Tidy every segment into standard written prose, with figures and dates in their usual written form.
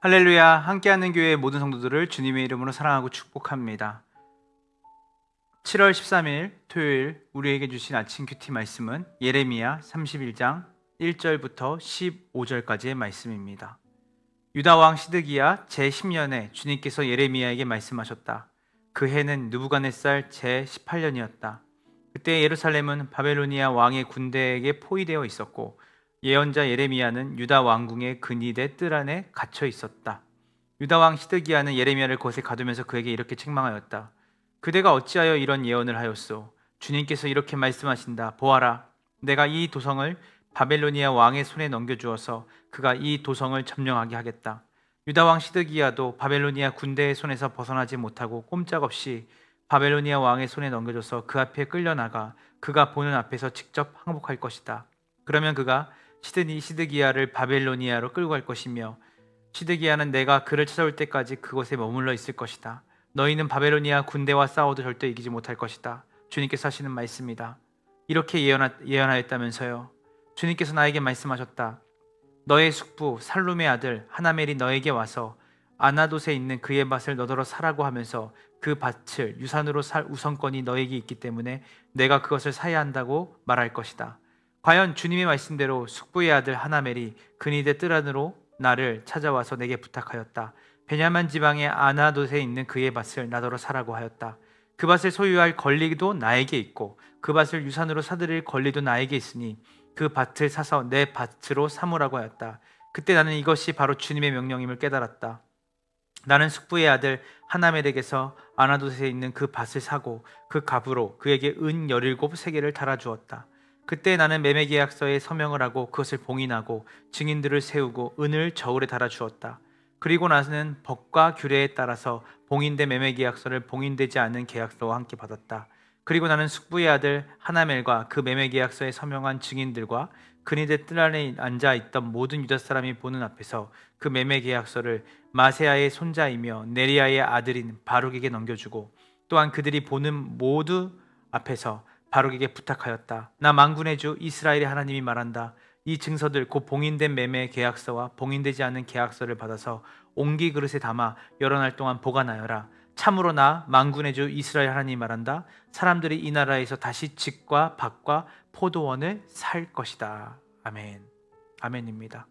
할렐루야, 함께하는 교회의 모든 성도들을 주님의 이름으로 사랑하고 축복합니다. 7월 13일 토요일 우리에게 주신 아침 큐티 말씀은 예레미야 31장 1절부터 15절까지의 말씀입니다. 유다 왕 시드기야 제10년에 주님께서 예레미야에게 말씀하셨다. 그 해는 느부갓네살 제18년이었다. 그때 예루살렘은 바벨로니아 왕의 군대에게 포위되어 있었고 예언자 예레미야는 유다 왕궁의 근위대 뜰 안에 갇혀 있었다. 유다 왕 시드기야는 예레미야를 곳에 가두면서 그에게 이렇게 책망하였다. 그대가 어찌하여 이런 예언을 하였소? 주님께서 이렇게 말씀하신다. 보아라, 내가 이 도성을 바벨로니아 왕의 손에 넘겨주어서 그가 이 도성을 점령하게 하겠다. 유다 왕 시드기야도 바벨로니아 군대의 손에서 벗어나지 못하고 꼼짝없이 바벨로니아 왕의 손에 넘겨줘서 그 앞에 끌려나가 그가 보는 앞에서 직접 항복할 것이다. 그러면 그가 시드기야를 바벨로니아로 끌고 갈 것이며 시드기야는 내가 그를 찾아올 때까지 그곳에 머물러 있을 것이다. 너희는 바벨로니아 군대와 싸워도 절대 이기지 못할 것이다. 주님께서 하시는 말씀이다. 이렇게 예언하였다면서요. 주님께서 나에게 말씀하셨다. 너의 숙부 살룸의 아들 하나멜이 너에게 와서 아나돗에 있는 그의 밭을 너더러 사라고 하면서 그 밭을 유산으로 살 우선권이 너에게 있기 때문에 내가 그것을 사야 한다고 말할 것이다. 과연 주님의 말씀대로 숙부의 아들 하나멜이 근위대 뜰 안으로 나를 찾아와서 내게 부탁하였다. 베냐민 지방의 아나돗에 있는 그의 밭을 나더러 사라고 하였다. 그 밭을 소유할 권리도 나에게 있고 그 밭을 유산으로 사들일 권리도 나에게 있으니 그 밭을 사서 내 밭으로 삼으라고 하였다. 그때 나는 이것이 바로 주님의 명령임을 깨달았다. 나는 숙부의 아들 하나멜에게서 아나돗에 있는 그 밭을 사고 그 값으로 그에게 은 17세겔을 달아주었다. 그때 나는 매매계약서에 서명을 하고 그것을 봉인하고 증인들을 세우고 은을 저울에 달아주었다. 그리고 나는 법과 규례에 따라서 봉인된 매매계약서를 봉인되지 않은 계약서와 함께 받았다. 그리고 나는 숙부의 아들 하나멜과 그 매매계약서에 서명한 증인들과 근위대 뜰 안에 앉아있던 모든 유다 사람이 보는 앞에서 그 매매계약서를 마세야의 손자이며 네리야의 아들인 바룩에게 넘겨주고 또한 그들이 보는 모두 앞에서 바룩에게 부탁하였다. 나 만군의 주 이스라엘의 하나님이 말한다. 이 증서들 곧 봉인된 매매 계약서와 봉인되지 않은 계약서를 받아서 옹기 그릇에 담아 여러 날 동안 보관하여라. 참으로 나 만군의 주 이스라엘 하나님이 말한다. 사람들이 이 나라에서 다시 집과 밭과 포도원을 살 것이다. 아멘. 아멘입니다.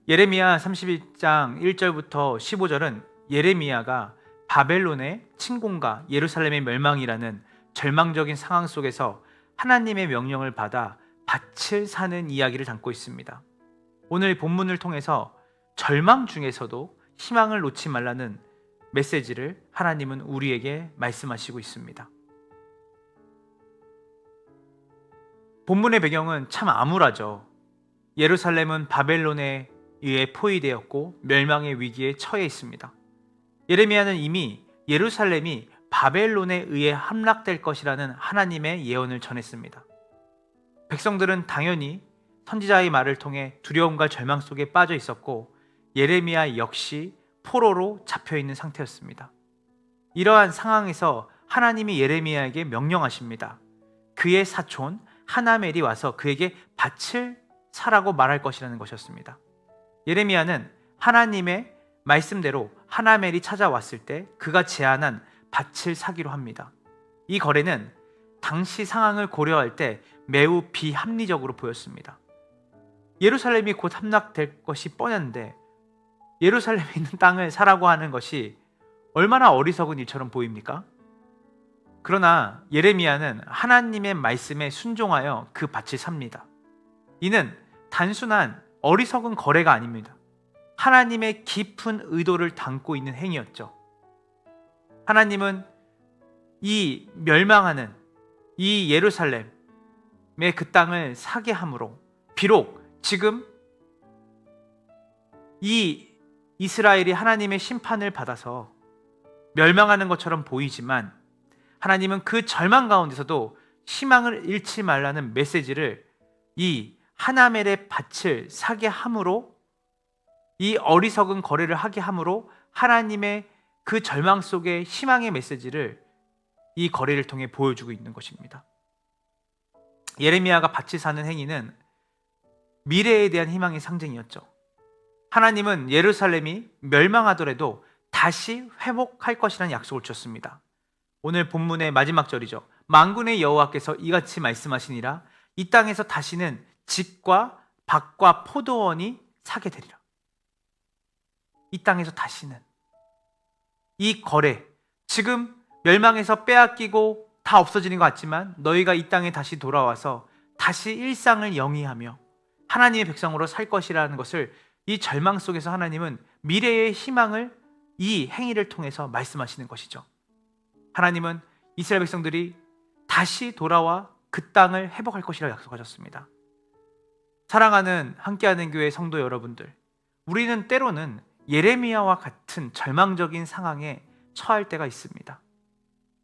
예레미야 31장 1절부터 15절은 예레미야가 바벨론의 침공과 예루살렘의 멸망이라는 절망적인 상황 속에서 하나님의 명령을 받아 밭을 사는 이야기를 담고 있습니다. 오늘 본문을 통해서 절망 중에서도 희망을 놓지 말라는 메시지를 하나님은 우리에게 말씀하시고 있습니다. 본문의 배경은 참 암울하죠. 예루살렘은 바벨론에 의해 포위되었고 멸망의 위기에 처해 있습니다. 예레미야는 이미 예루살렘이 바벨론에 의해 함락될 것이라는 하나님의 예언을 전했습니다. 백성들은 당연히 선지자의 말을 통해 두려움과 절망 속에 빠져 있었고 예레미야 역시 포로로 잡혀 있는 상태였습니다. 이러한 상황에서 하나님이 예레미야에게 명령하십니다. 그의 사촌 하나멜이 와서 그에게 밭을 사라고 말할 것이라는 것이었습니다. 예레미야는 하나님의 말씀대로 하나멜이 찾아왔을 때 그가 제안한 밭을 사기로 합니다. 이 거래는 당시 상황을 고려할 때 매우 비합리적으로 보였습니다. 예루살렘이 곧 함락될 것이 뻔했는데 예루살렘에 있는 땅을 사라고 하는 것이 얼마나 어리석은 일처럼 보입니까? 그러나 예레미야는 하나님의 말씀에 순종하여 그 밭을 삽니다. 이는 단순한 어리석은 거래가 아닙니다. 하나님의 깊은 의도를 담고 있는 행위였죠. 하나님은 이 멸망하는 이 예루살렘의 그 땅을 사게 함으로 비록 지금 이 이스라엘이 하나님의 심판을 받아서 멸망하는 것처럼 보이지만 하나님은 그 절망 가운데서도 희망을 잃지 말라는 메시지를 이 하나멜의 밭을 사게 함으로 이 어리석은 거래를 하게 함으로 하나님의 그 절망 속의 희망의 메시지를 이 거래를 통해 보여주고 있는 것입니다. 예레미야가 밭을 사는 행위는 미래에 대한 희망의 상징이었죠. 하나님은 예루살렘이 멸망하더라도 다시 회복할 것이라는 약속을 줬습니다. 오늘 본문의 마지막 절이죠. 만군의 여호와께서 이같이 말씀하시니라. 이 땅에서 다시는 집과 밭과 포도원이 사게 되리라. 이 땅에서 다시는 이 거래, 지금 멸망해서 빼앗기고 다 없어지는 것 같지만 너희가 이 땅에 다시 돌아와서 다시 일상을 영위하며 하나님의 백성으로 살 것이라는 것을, 이 절망 속에서 하나님은 미래의 희망을 이 행위를 통해서 말씀하시는 것이죠. 하나님은 이스라엘 백성들이 다시 돌아와 그 땅을 회복할 것이라고 약속하셨습니다. 사랑하는 함께하는 교회 성도 여러분들, 우리는 때로는 예레미야와 같은 절망적인 상황에 처할 때가 있습니다.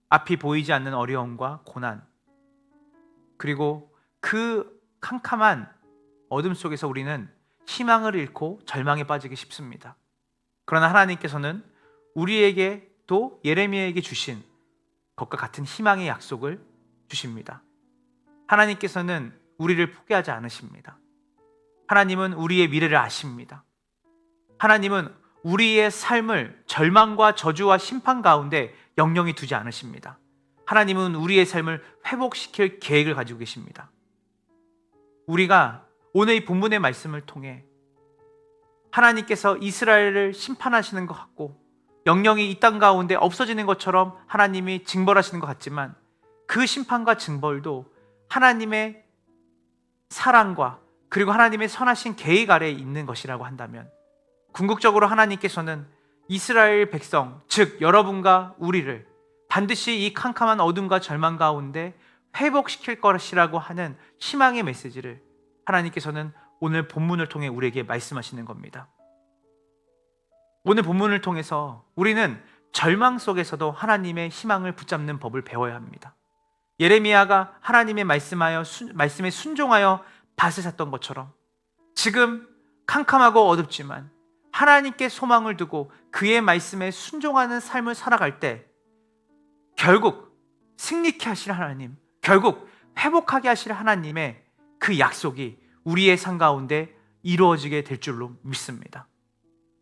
앞이 보이지 않는 어려움과 고난, 그리고 그 캄캄한 어둠 속에서 우리는 희망을 잃고 절망에 빠지기 쉽습니다. 그러나 하나님께서는 우리에게 또 예레미야에게 주신 것과 같은 희망의 약속을 주십니다. 하나님께서는 우리를 포기하지 않으십니다. 하나님은 우리의 미래를 아십니다. 하나님은 우리의 삶을 절망과 저주와 심판 가운데 영영히 두지 않으십니다. 하나님은 우리의 삶을 회복시킬 계획을 가지고 계십니다. 우리가 오늘 이 본문의 말씀을 통해 하나님께서 이스라엘을 심판하시는 것 같고 영영이 이 땅 가운데 없어지는 것처럼 하나님이 징벌하시는 것 같지만, 그 심판과 징벌도 하나님의 사랑과 그리고 하나님의 선하신 계획 아래에 있는 것이라고 한다면, 궁극적으로 하나님께서는 이스라엘 백성, 즉 여러분과 우리를 반드시 이 캄캄한 어둠과 절망 가운데 회복시킬 것이라고 하는 희망의 메시지를 하나님께서는 오늘 본문을 통해 우리에게 말씀하시는 겁니다. 오늘 본문을 통해서 우리는 절망 속에서도 하나님의 희망을 붙잡는 법을 배워야 합니다. 예레미야가 하나님의 말씀에 순종하여 밭을 샀던 것처럼 지금 캄캄하고 어둡지만 하나님께 소망을 두고 그의 말씀에 순종하는 삶을 살아갈 때 결국 승리케 하실 하나님, 결국 회복하게 하실 하나님의 그 약속이 우리의 삶 가운데 이루어지게 될 줄로 믿습니다.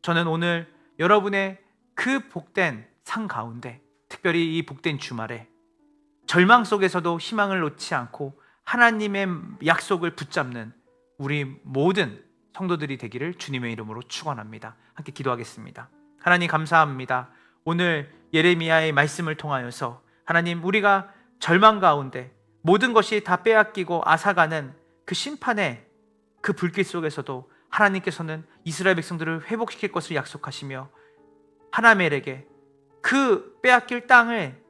저는 오늘 여러분의 그 복된 삶 가운데, 특별히 이 복된 주말에 절망 속에서도 희망을 놓지 않고 하나님의 약속을 붙잡는 우리 모든 성도들이 되기를 주님의 이름으로 축원합니다. 함께 기도하겠습니다. 하나님 감사합니다. 오늘 예레미야의 말씀을 통하여서 하나님, 우리가 절망 가운데 모든 것이 다 빼앗기고 앗아가는 그 심판의 그 불길 속에서도 하나님께서는 이스라엘 백성들을 회복시킬 것을 약속하시며 하나멜에게 그 빼앗길 땅을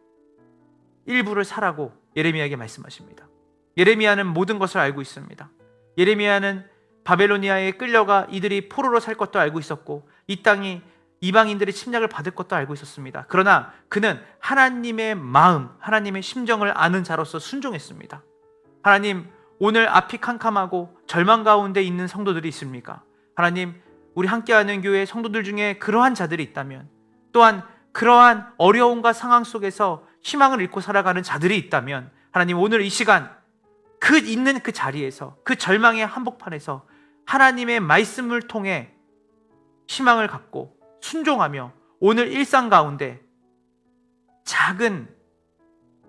일부를 사라고 예레미야에게 말씀하십니다. 예레미야는 모든 것을 알고 있습니다. 예레미야는 바벨로니아에 끌려가 이들이 포로로 살 것도 알고 있었고 이 땅이 이방인들의 침략을 받을 것도 알고 있었습니다. 그러나 그는 하나님의 마음, 하나님의 심정을 아는 자로서 순종했습니다. 하나님, 오늘 앞이 캄캄하고 절망 가운데 있는 성도들이 있습니까? 하나님, 우리 함께하는 교회 성도들 중에 그러한 자들이 있다면, 또한 그러한 어려움과 상황 속에서 희망을 잃고 살아가는 자들이 있다면, 하나님, 오늘 이 시간 그 있는 그 자리에서, 그 절망의 한복판에서 하나님의 말씀을 통해 희망을 갖고 순종하며 오늘 일상 가운데 작은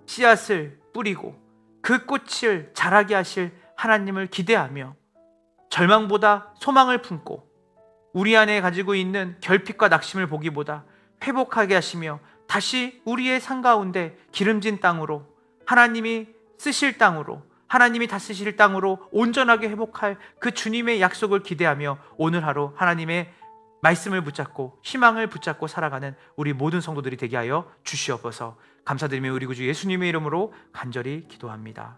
씨앗을 뿌리고 그 꽃을 자라게 하실 하나님을 기대하며 절망보다 소망을 품고 우리 안에 가지고 있는 결핍과 낙심을 보기보다 회복하게 하시며 다시 우리의 삶 가운데 기름진 땅으로, 하나님이 쓰실 땅으로, 하나님이 다스리실 땅으로 온전하게 회복할 그 주님의 약속을 기대하며 오늘 하루 하나님의 말씀을 붙잡고 희망을 붙잡고 살아가는 우리 모든 성도들이 되게 하여 주시옵소서. 감사드리며 우리 구주 예수님의 이름으로 간절히 기도합니다.